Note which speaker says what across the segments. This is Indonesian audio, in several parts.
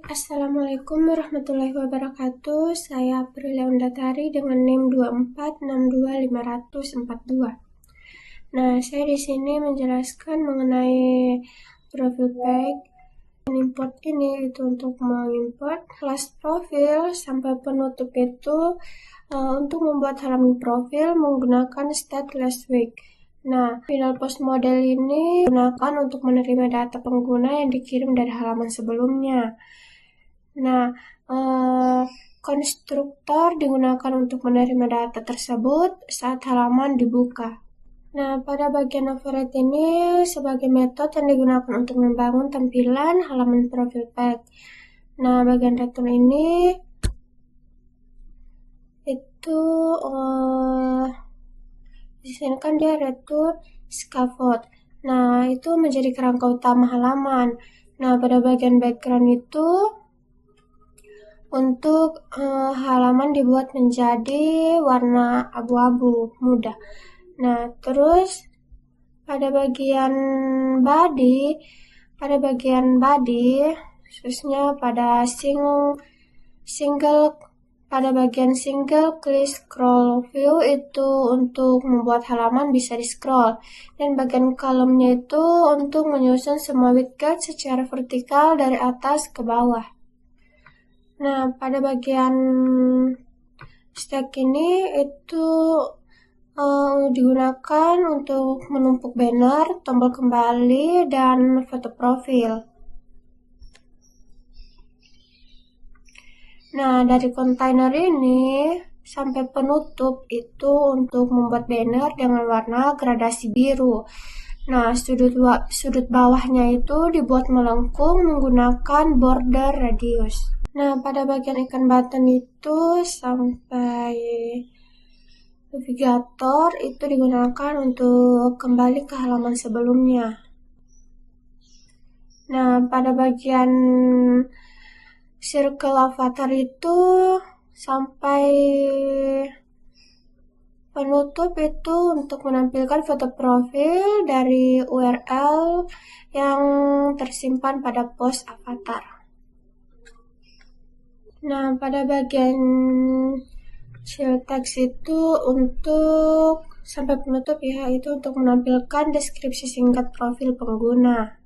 Speaker 1: Assalamualaikum warahmatullahi wabarakatuh. Saya Aprilia Undatari dengan NIM 2462542. Nah, saya di sini menjelaskan mengenai profil page. Import ini itu untuk mengimport kelas profil sampai penutup itu untuk membuat halaman profil menggunakan stateless week. Nah, final post model ini digunakan untuk menerima data pengguna yang dikirim dari halaman sebelumnya. Nah, konstruktor digunakan untuk menerima data tersebut saat halaman dibuka. Nah, pada bagian override ini sebagai metode yang digunakan untuk membangun tampilan halaman profil page. Nah, bagian return ini itu di sini kan dia return scaffold. Nah, itu menjadi kerangka utama halaman. Nah, pada bagian background itu untuk halaman dibuat menjadi warna abu-abu muda. Nah, terus pada bagian body, khususnya pada bagian single click scroll view itu untuk membuat halaman bisa di scroll, dan bagian kolomnya itu untuk menyusun semua widget secara vertikal dari atas ke bawah. Nah, pada bagian stack ini itu digunakan untuk menumpuk banner, tombol kembali, dan foto profil. Nah, dari kontainer ini sampai penutup itu untuk membuat banner dengan warna gradasi biru. Nah, sudut bawahnya itu dibuat melengkung menggunakan border radius. Nah, pada bagian icon button itu sampai navigator itu digunakan untuk kembali ke halaman sebelumnya. Nah, pada bagian circle avatar itu sampai penutup itu untuk menampilkan foto profil dari URL yang tersimpan pada post avatar. Nah, pada bagian shield text itu untuk sampai penutup ya, itu untuk menampilkan deskripsi singkat profil pengguna.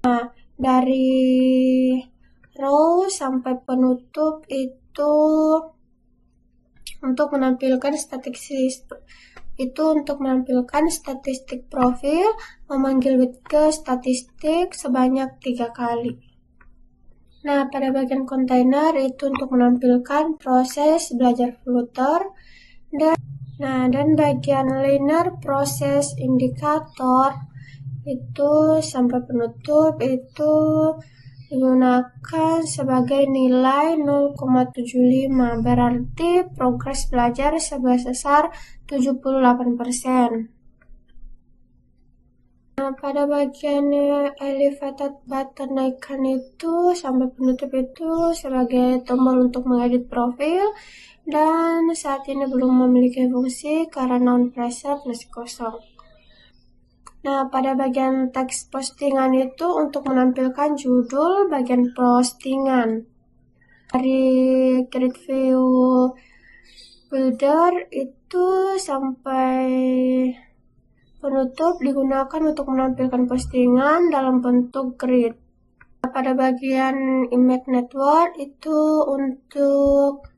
Speaker 1: Nah, dari row sampai penutup itu untuk menampilkan statistik profil, memanggil widget statistik sebanyak 3 kali. Nah, pada bagian kontainer itu untuk menampilkan proses belajar Flutter, dan bagian liner proses indikator itu sampai penutup itu digunakan sebagai nilai 0,75, berarti progres belajar sebesar 78%. Nah, pada bagian elevated button icon itu sampai penutup itu sebagai tombol untuk mengedit profil, dan saat ini belum memiliki fungsi karena on preset masih kosong. Nah, pada bagian teks postingan itu untuk menampilkan judul bagian postingan. Dari grid view builder itu sampai penutup digunakan untuk menampilkan postingan dalam bentuk grid. Pada bagian image network itu untuk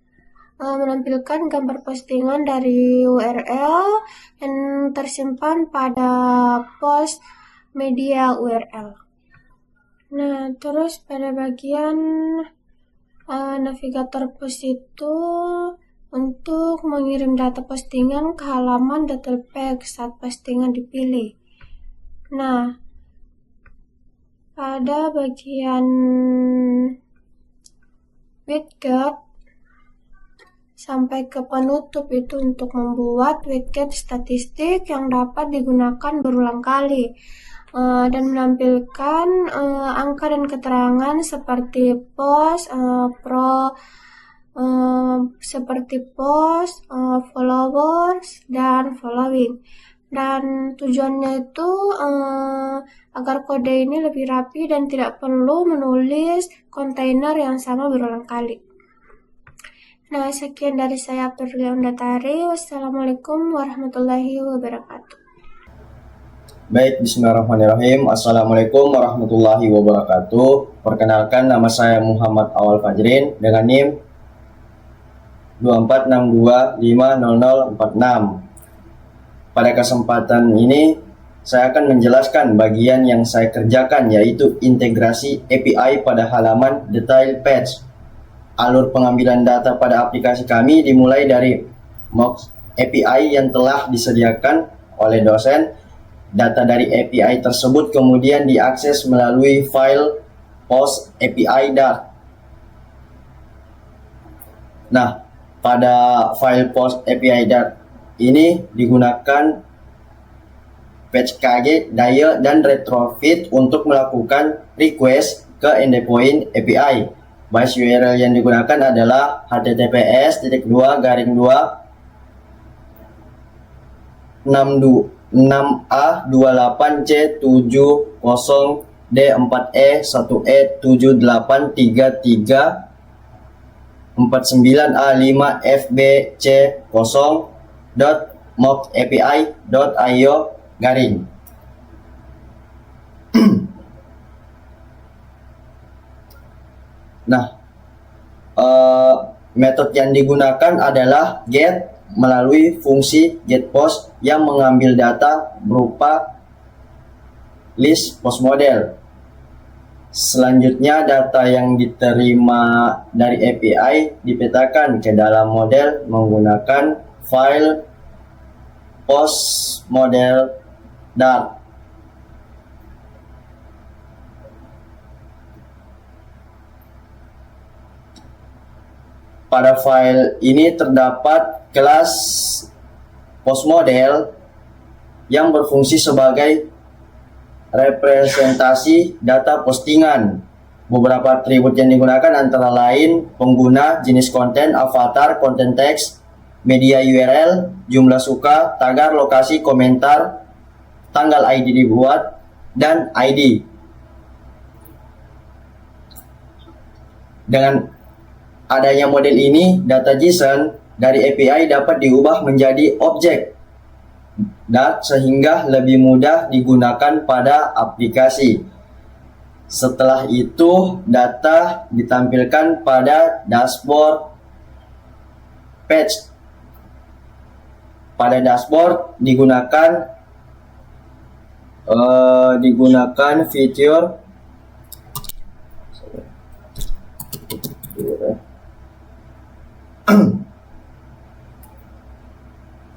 Speaker 1: menampilkan gambar postingan dari URL yang tersimpan pada post media URL. Nah, terus pada bagian navigator post itu untuk mengirim data postingan ke halaman detail page saat postingan dipilih. Nah, pada bagian widget sampai ke penutup itu untuk membuat widget statistik yang dapat digunakan berulang kali dan menampilkan angka dan keterangan seperti post, followers, dan following. dan tujuannya itu agar kode ini lebih rapi dan tidak perlu menulis kontainer yang sama berulang kali. Nah, sekian dari saya, Aprilia Undatari. Wassalamualaikum warahmatullahi wabarakatuh.
Speaker 2: Baik, bismillahirrahmanirrahim. Assalamualaikum warahmatullahi wabarakatuh. Perkenalkan, nama saya Muhammad Awal Fajrin dengan NIM 2462500046. Pada kesempatan ini, saya akan menjelaskan bagian yang saya kerjakan, yaitu integrasi API pada halaman detail page. Alur pengambilan data pada aplikasi kami dimulai dari Mox API yang telah disediakan oleh dosen. Data dari API tersebut kemudian diakses melalui file post API Dart. Nah, pada file post API Dart ini digunakan patch KG, dia, dan retrofit untuk melakukan request ke endpoint API. Base URL yang digunakan adalah https://6A286.1E783.49A5BC0.mockAPI.io garing. Nah, metode yang digunakan adalah get melalui fungsi getPost yang mengambil data berupa list post model. Selanjutnya, data yang diterima dari API dipetakan ke dalam model menggunakan file post model Dart. Pada file ini terdapat kelas post model yang berfungsi sebagai representasi data postingan. Beberapa atribut yang digunakan antara lain pengguna, jenis konten, avatar, konten teks, media URL, jumlah suka, tagar, lokasi, komentar, tanggal ID dibuat, dan ID. Dengan adanya model ini, data JSON dari API dapat diubah menjadi objek Dart sehingga lebih mudah digunakan pada aplikasi. Setelah itu, data ditampilkan pada dashboard page. Pada dashboard digunakan fitur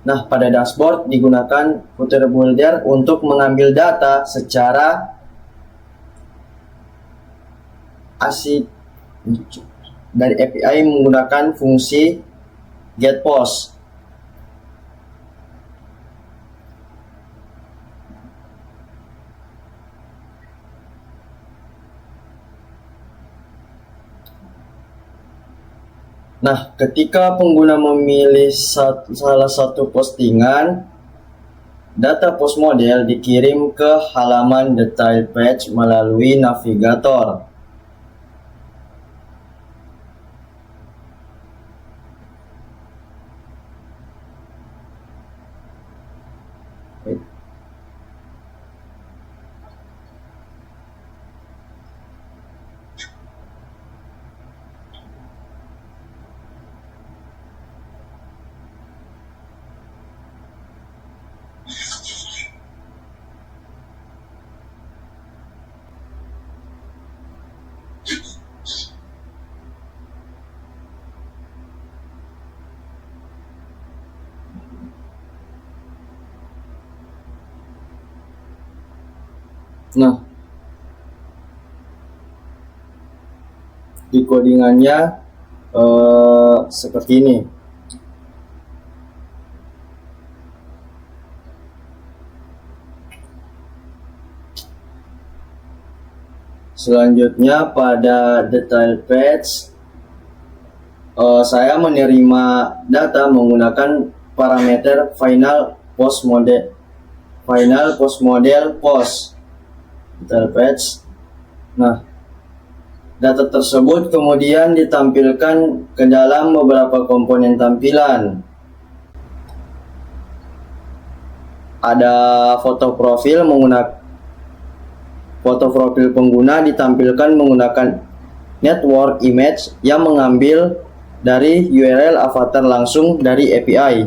Speaker 2: Nah, pada dashboard digunakan footer builder untuk mengambil data secara asik dari API menggunakan fungsi getPost. Nah, ketika pengguna memilih salah satu postingan, data post model dikirim ke halaman detail page melalui navigator. Nah, decodingannya seperti ini. Selanjutnya pada detail page, saya menerima data menggunakan parameter final post model final, post model, post detail page. Nah, data tersebut kemudian ditampilkan ke dalam beberapa komponen tampilan. Ada foto profil pengguna ditampilkan menggunakan network image yang mengambil dari URL avatar langsung dari API.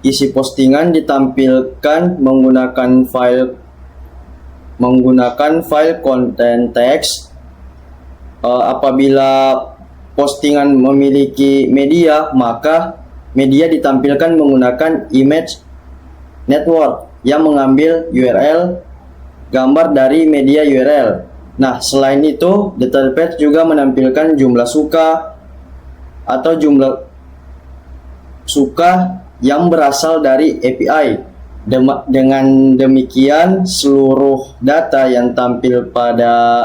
Speaker 2: Isi postingan ditampilkan menggunakan file content text. Apabila postingan memiliki media, maka media ditampilkan menggunakan image network yang mengambil URL gambar dari media URL. Nah, selain itu, detail page juga menampilkan jumlah suka atau jumlah suka yang berasal dari API. Dengan demikian, seluruh data yang tampil pada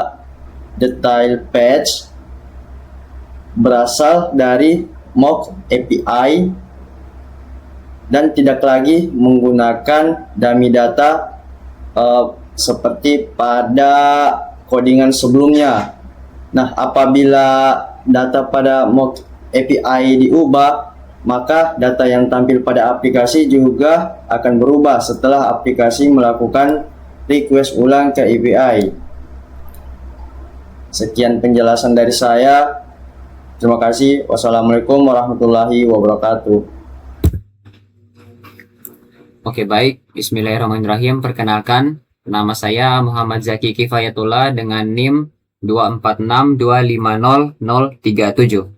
Speaker 2: detail page berasal dari mock API dan tidak lagi menggunakan dummy data seperti pada codingan sebelumnya. Nah, apabila data pada mock API diubah, maka data yang tampil pada aplikasi juga akan berubah setelah aplikasi melakukan request ulang ke API. Sekian penjelasan dari saya. Terima kasih. Wassalamualaikum warahmatullahi wabarakatuh.
Speaker 3: Oke, baik. Bismillahirrahmanirrahim. Perkenalkan, nama saya Muhammad Zaki Kifayatullah dengan NIM 246250037.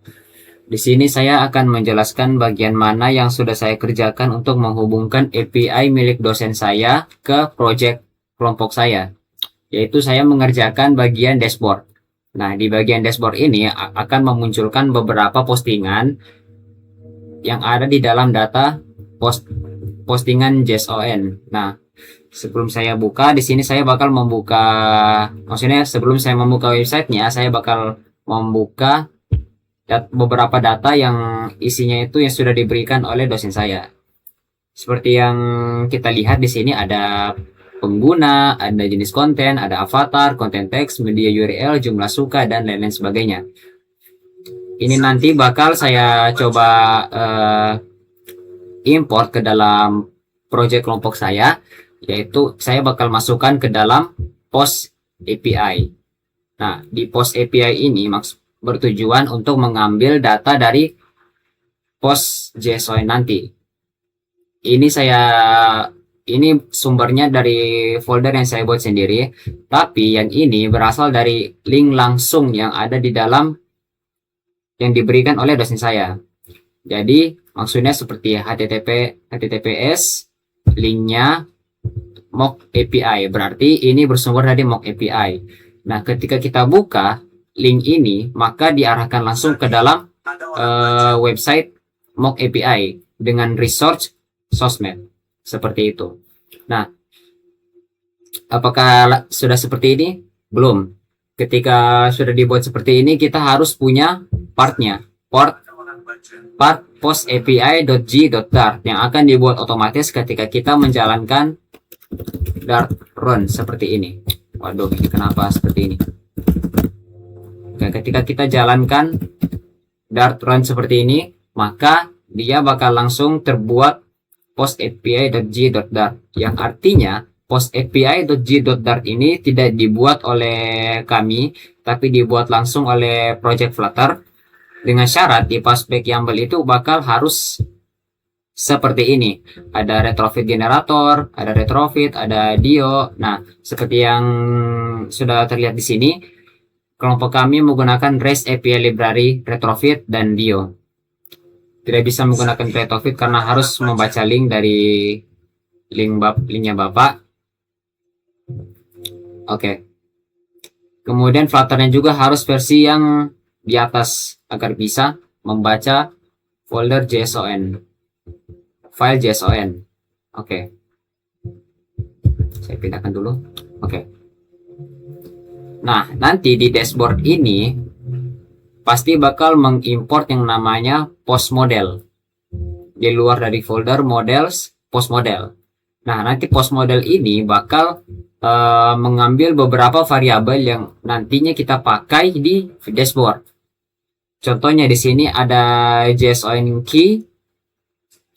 Speaker 3: Di sini saya akan menjelaskan bagian mana yang sudah saya kerjakan untuk menghubungkan API milik dosen saya ke proyek kelompok saya, yaitu saya mengerjakan bagian dashboard. Nah, di bagian dashboard ini akan memunculkan beberapa postingan yang ada di dalam data postingan JSON. Nah, sebelum saya buka, di sini saya bakal maksudnya sebelum saya membuka websitenya, saya bakal membuka beberapa data yang isinya itu yang sudah diberikan oleh dosen saya. Seperti yang kita lihat di sini ada pengguna, ada jenis konten, ada avatar, konten teks, media URL, jumlah suka, dan lain-lain sebagainya. Ini nanti bakal saya coba import ke dalam project kelompok saya, yaitu saya bakal masukkan ke dalam post API. Nah, di post API ini bertujuan untuk mengambil data dari post JSON nanti. Ini sumbernya dari folder yang saya buat sendiri, tapi yang ini berasal dari link langsung yang ada di dalam yang diberikan oleh dosen saya. Jadi maksudnya seperti HTTPS linknya mock API, berarti ini bersumber dari mock API. Nah, ketika kita buka link ini, maka diarahkan langsung ke dalam website mock API dengan resource sosmed seperti itu. Nah, apakah sudah seperti ini? Belum. Ketika sudah dibuat seperti ini, kita harus punya partnya, part post api.g.dart yang akan dibuat otomatis ketika kita menjalankan dart run seperti ini. Waduh, ini kenapa seperti ini? Oke, ketika kita jalankan dart run seperti ini, maka dia bakal langsung terbuat post api.g.dart, yang artinya post api.g.dart ini tidak dibuat oleh kami, tapi dibuat langsung oleh Project Flutter dengan syarat di Fastback YAML itu bakal harus seperti ini. Ada retrofit generator, ada retrofit, ada Dio. Nah, seperti yang sudah terlihat di sini, kelompok kami menggunakan REST API Library, Retrofit, dan Dio. Tidak bisa menggunakan Retrofit karena harus membaca link dari linknya Bapak. Oke. Kemudian Flutternya juga harus versi yang di atas agar bisa membaca folder JSON, file JSON. Oke. Saya pindahkan dulu. Oke. Nah, nanti di dashboard ini pasti bakal mengimport yang namanya post model. Di luar dari folder models, post model. Nah, nanti post model ini bakal mengambil beberapa variabel yang nantinya kita pakai di dashboard. Contohnya di sini ada JSON key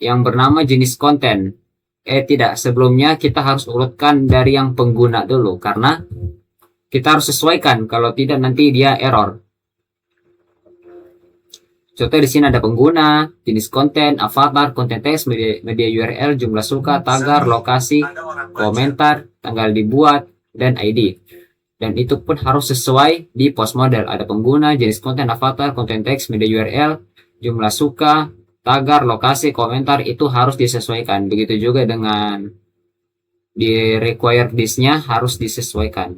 Speaker 3: yang bernama jenis konten. Tidak, sebelumnya kita harus urutkan dari yang pengguna dulu karena kita harus sesuaikan, kalau tidak nanti dia error. Contoh di sini ada pengguna, jenis konten, avatar, konten teks, media URL, jumlah suka, tagar, lokasi, komentar, tanggal dibuat, dan ID. Dan itu pun harus sesuai di post model. Ada pengguna, jenis konten, avatar, konten teks, media URL, jumlah suka, tagar, lokasi, komentar, itu harus disesuaikan. Begitu juga dengan di required this-nya harus disesuaikan.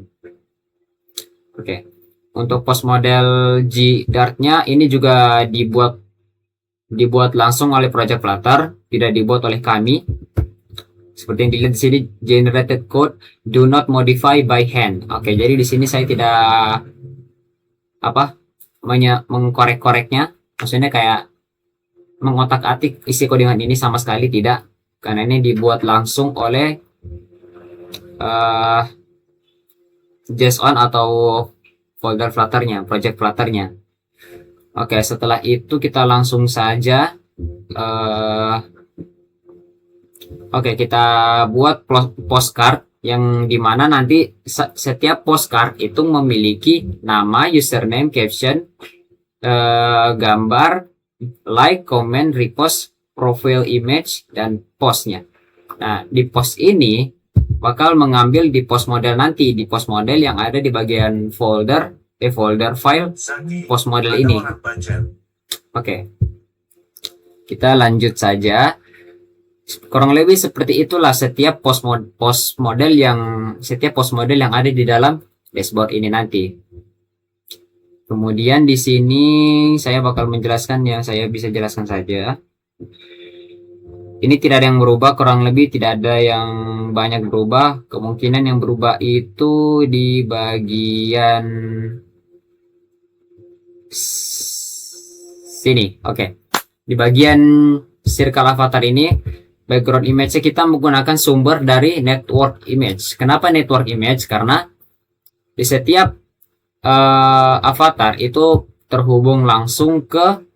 Speaker 3: Oke. Untuk post model G Dart-nya ini juga dibuat langsung oleh Project Flutter, tidak dibuat oleh kami. Seperti yang dilihat di sini, generated code do not modify by hand. Oke, jadi di sini saya tidak mengkorek-koreknya, maksudnya kayak mengotak-atik isi codingan ini sama sekali tidak, karena ini dibuat langsung oleh JSON atau folder Flutter-nya, project Flutter-nya. Oke, setelah itu kita langsung saja kita buat postcard yang dimana nanti setiap postcard itu memiliki nama, username, caption, gambar, like, comment, repost, profile image, dan postnya. Nah, di post ini bakal mengambil di post model nanti, di post model yang ada di bagian folder file post model ini. Oke. Kita lanjut saja. Kurang lebih seperti itulah setiap post model yang ada di dalam dashboard ini nanti. Kemudian di sini saya bakal menjelaskan yang saya bisa jelaskan saja. Ini tidak ada yang berubah, kurang lebih tidak ada yang banyak berubah. Kemungkinan yang berubah itu di bagian sini. Oke. Di bagian circle avatar ini, background image kita menggunakan sumber dari network image. Kenapa network image? Karena di setiap avatar itu terhubung langsung ke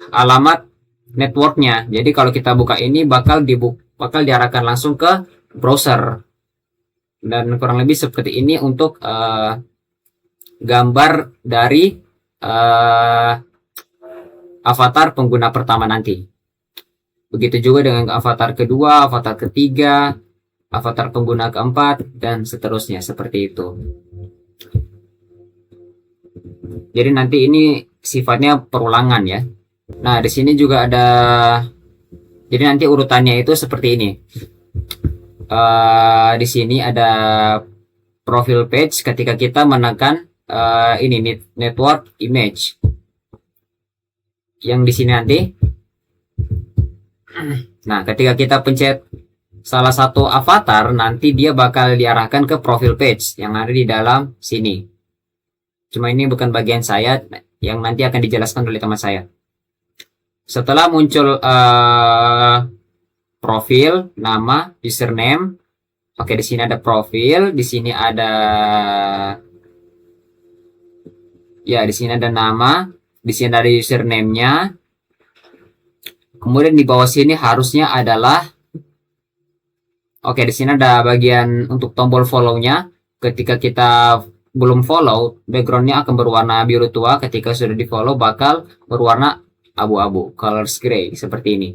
Speaker 3: alamat networknya. Jadi kalau kita buka ini bakal diarahkan langsung ke browser. Dan kurang lebih seperti ini untuk gambar dari avatar pengguna pertama nanti. Begitu juga dengan avatar kedua, avatar ketiga, avatar pengguna keempat, dan seterusnya seperti itu. Jadi nanti ini sifatnya perulangan ya. Nah, di sini juga ada, jadi nanti urutannya itu seperti ini. Di sini ada profile page ketika kita menekan ini network image. Yang di sini nanti. Nah, ketika kita pencet salah satu avatar, nanti dia bakal diarahkan ke profile page yang ada di dalam sini. Cuma ini bukan bagian saya, yang nanti akan dijelaskan oleh teman saya. Setelah muncul profil, nama, username. Oke, di sini ada profil, di sini ada di sini ada nama, di sini ada username-nya. Kemudian di bawah sini harusnya adalah di sini ada bagian untuk tombol follow-nya. Ketika kita belum follow, background-nya akan berwarna biru tua. Ketika sudah di follow bakal berwarna abu-abu, colors gray seperti ini.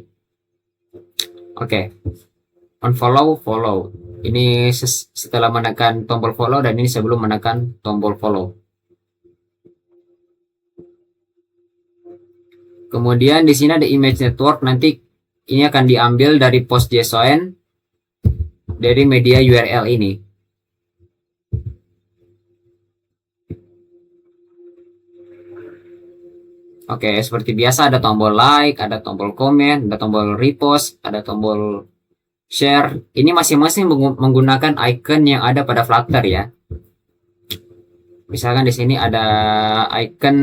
Speaker 3: Unfollow, follow. Ini setelah menekan tombol follow, dan ini sebelum menekan tombol follow. Kemudian di sini ada image network. Nanti ini akan diambil dari post JSON dari media URL ini. Seperti biasa ada tombol like, ada tombol comment, ada tombol repost, ada tombol share. Ini masing-masing menggunakan icon yang ada pada Flutter ya. Misalkan di sini ada icon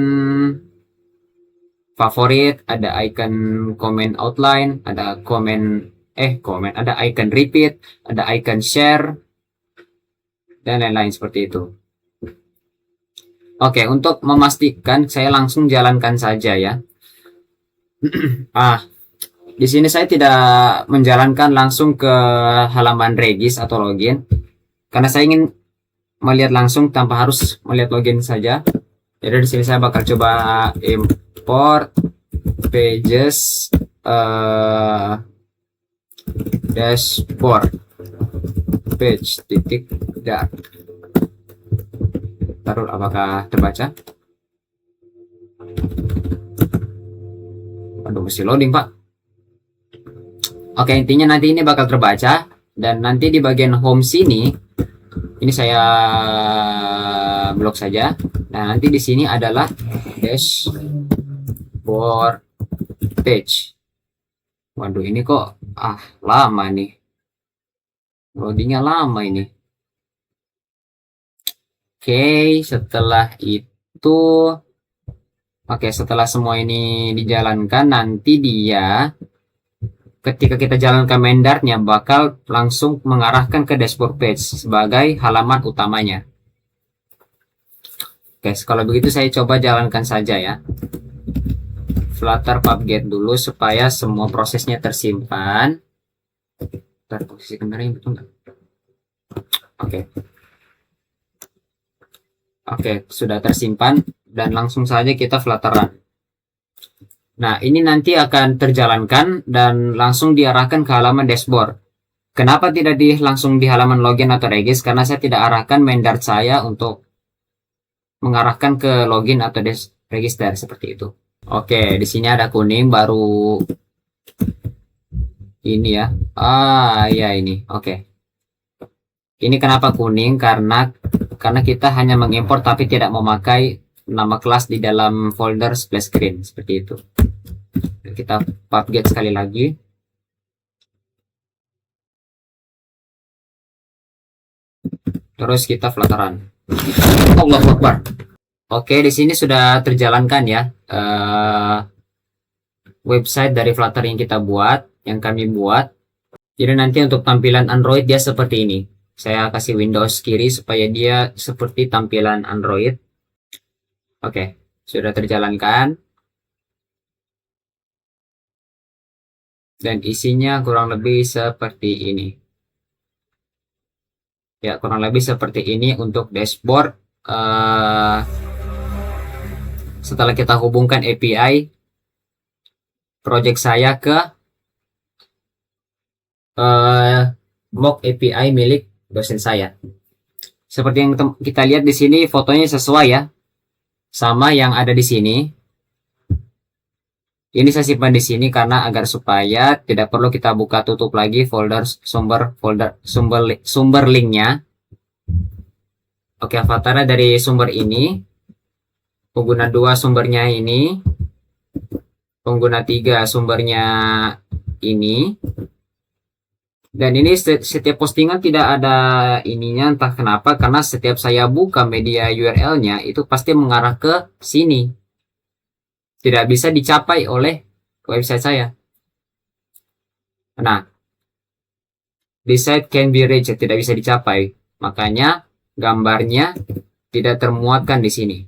Speaker 3: favorit, ada icon comment outline, ada ada icon repeat, ada icon share, dan lain-lain seperti itu. Oke, untuk memastikan saya langsung jalankan saja ya. Di sini saya tidak menjalankan langsung ke halaman regis atau login karena saya ingin melihat langsung tanpa harus melihat login saja. Jadi di sini saya bakal coba import pages dashboard page titik dar. Taruh, apakah terbaca? Aduh, mesti loading pak. Oke, intinya nanti ini bakal terbaca dan nanti di bagian home sini ini saya blok saja. Nah, nanti di sini adalah dashboard page. Waduh, ini kok lama nih. Loadingnya lama ini. Oke, setelah itu setelah semua ini dijalankan, nanti dia ketika kita jalankan main-dartnya bakal langsung mengarahkan ke dashboard page sebagai halaman utamanya. Oke, kalau begitu saya coba jalankan saja ya. Flutter pubget dulu supaya semua prosesnya tersimpan. Ntar posisi kameranya betul nggak? Oke, sudah tersimpan dan langsung saja kita Flutter run. Nah, ini nanti akan terjalankan dan langsung diarahkan ke halaman dashboard. Kenapa tidak langsung di halaman login atau regis? Karena saya tidak arahkan main Dart saya untuk mengarahkan ke login atau register seperti itu. Oke, di sini ada kuning baru ini ya. Ya ini. Oke. Ini kenapa kuning? Karena kita hanya mengimport tapi tidak memakai nama kelas di dalam folder splash screen seperti itu. Kita pubget sekali lagi. Terus kita Flutter run. Allahu Akbar. Oke, di sini sudah terjalankan ya website dari Flutter yang kami buat. Jadi nanti untuk tampilan Android dia seperti ini. Saya kasih Windows kiri supaya dia seperti tampilan Android. Oke, sudah terjalankan. Dan isinya kurang lebih seperti ini. Ya, kurang lebih seperti ini untuk dashboard. Setelah kita hubungkan API project saya ke mock API milik dosen saya. Seperti yang kita lihat di sini fotonya sesuai ya, sama yang ada di sini. Ini saya simpan di sini karena agar supaya tidak perlu kita buka tutup lagi sumber linknya. Oke, avatarnya dari sumber ini, pengguna 2 sumbernya ini, pengguna 3 sumbernya ini. Dan ini setiap postingan tidak ada ininya, entah kenapa, karena setiap saya buka media URL-nya itu pasti mengarah ke sini. Tidak bisa dicapai oleh website saya. Nah, this site can be reached, tidak bisa dicapai. Makanya gambarnya tidak termuatkan di sini.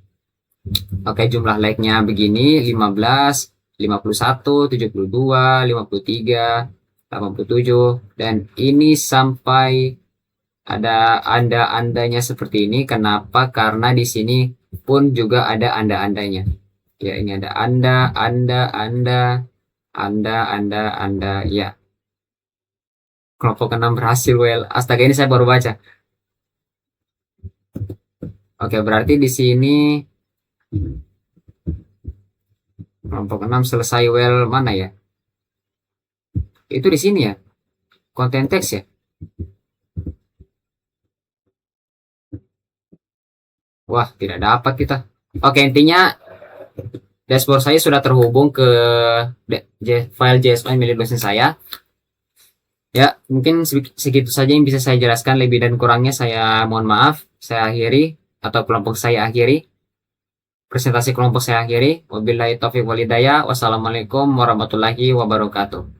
Speaker 3: Oke, jumlah like-nya begini, 15, 51, 72, 53, 87, dan ini sampai ada anda-andanya seperti ini. Kenapa? Karena di sini pun juga ada anda-andanya. Ya, ini ada anda, ya. Kelompok 6 berhasil, well. Astaga, ini saya baru baca. Oke, berarti di sini kelompok 6 selesai, well, mana ya? Itu di sini ya. Konten teks ya. Wah, tidak dapat kita. Oke, intinya dashboard saya sudah terhubung ke file JSON milik dosen saya. Ya, mungkin segitu saja yang bisa saya jelaskan. Lebih dan kurangnya saya mohon maaf. Saya akhiri, atau kelompok saya akhiri. Presentasi kelompok saya akhiri. Wabillahi taufiq walhidayah. Wassalamualaikum warahmatullahi wabarakatuh.